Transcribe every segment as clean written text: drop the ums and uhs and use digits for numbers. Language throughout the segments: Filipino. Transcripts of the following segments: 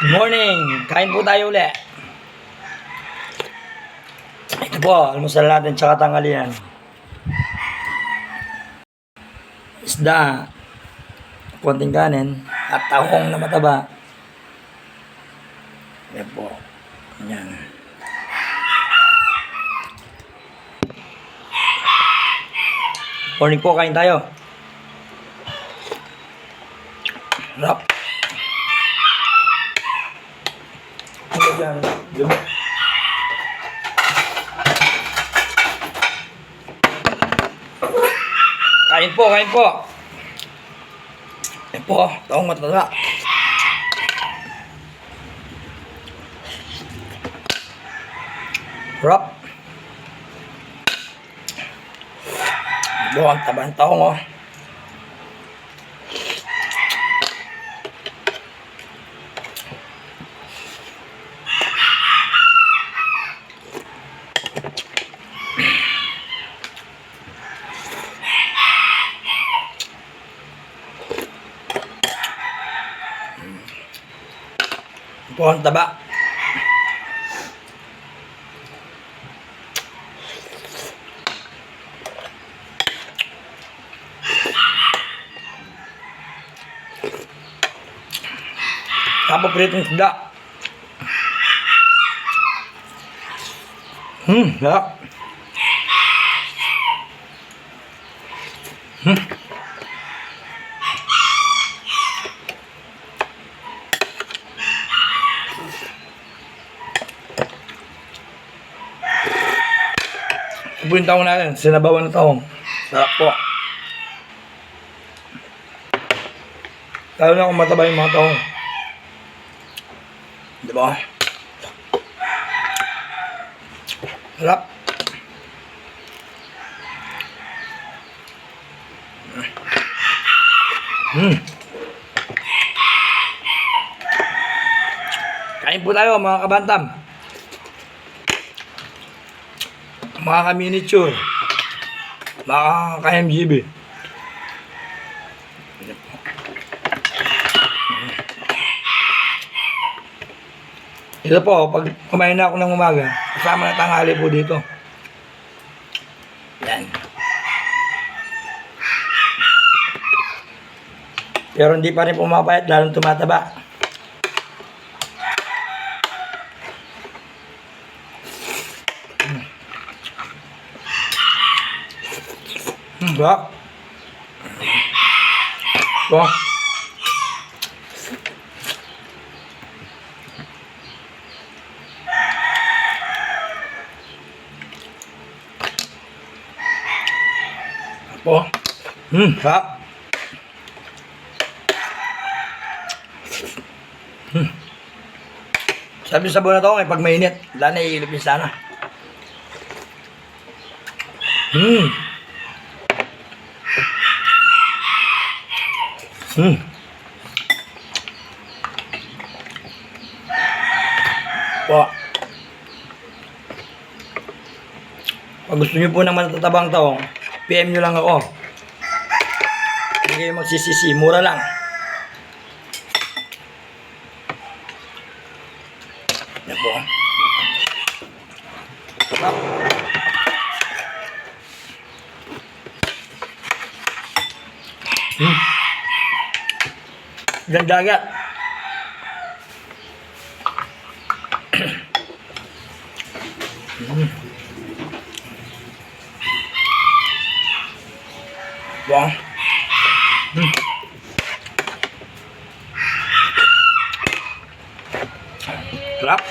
Good morning! Kain po tayo ulit. Ito po, almusal natin tsaka tanghalian. Isda, konting kanin, at tahong na mataba. Yan po. Yan. Morning po, kain tayo. Rap. Kain po, kain po. Yan po, tahong mataba. Rap. Ang taba ng tahong, oh. Po ang taba. Paboritong isda. Sarap. Ibuin tahong natin, sinabawan ng tahong. Sarap po. Lalo na kung mataba yung mga tahong. Diba? Sarap. Kain po tayo mga kabantam. Mga ka-miniature, mga ka-MGB. Ito po, pag kumain na ako ng umaga, kasama na tanghali po dito. Yan. Pero hindi pa rin pumapayat, lalong tumataba. Bak. Bak. Po. Bak. Sabi sa buwan na to, pag mainit, wala na iilipin sana. Po. Pag gusto niyo po ng matatabang tahong, PM nyo lang ako. Hindi kayo magsisisi, mura lang. Yan po. Sarap. Dagat. Wow. Sarap.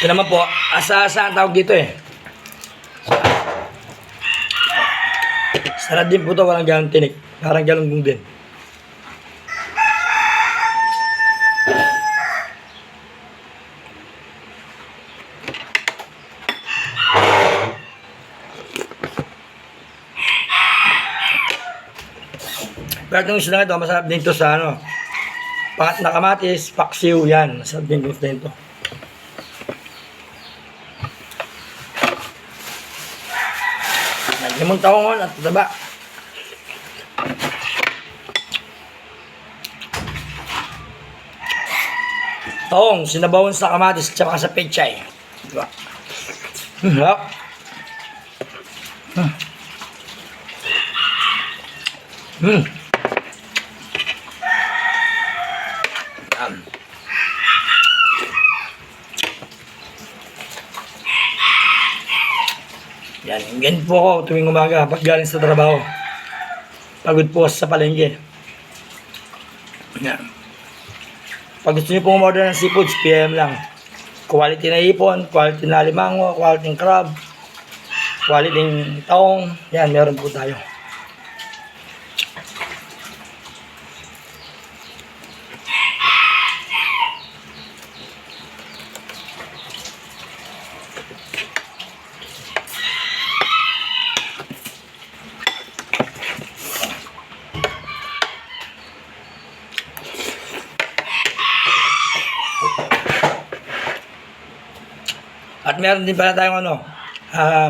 Ito naman po, asa-asa ang tawag dito eh. Sarap din po ito, walang ganong tinik. Parang galunggong din. Pero itong isda ito, masarap din ito sa ano, pangat na kamatis, paksiw, yan. Masarap din ito. Limang taon at taba. Taong sinabawon sa kamatis at sa pechay. Diba? Harap. Yan. Yan, ganyan po ako tuwing umaga pag galing sa trabaho. Pagod po sa palengke. Yan. Pag gusto niyo pong umorder ng seafoods, PM lang. Quality na ipon, quality na limango, quality ng crab, quality ng taong. Yan, meron po tayo. At meron din pala tayong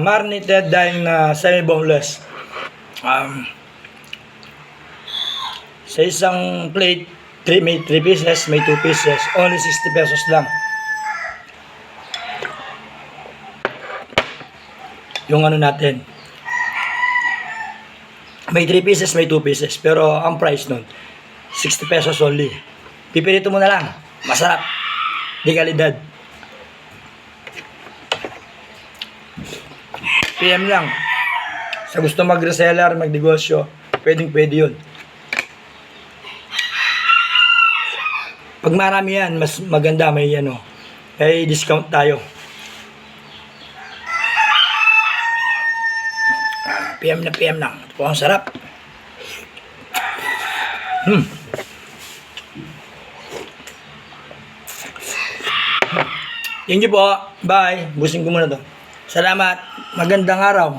marinated dahil na semi-boneless. Sa isang plate, may 3 pieces, may 2 pieces. Only 60 pesos lang. Yung natin. May 3 pieces, may 2 pieces. Pero ang price nun, 60 pesos only. Pipirito mo na lang. Masarap. Di kalidad. PM lang. Sa gusto mag-reseller, mag-negosyo, pwede yun. Pag marami yan, mas maganda, may discount tayo. PM lang. Ito po ang sarap. Thank you po. Bye. Busing ko muna to. Salamat. Magandang araw.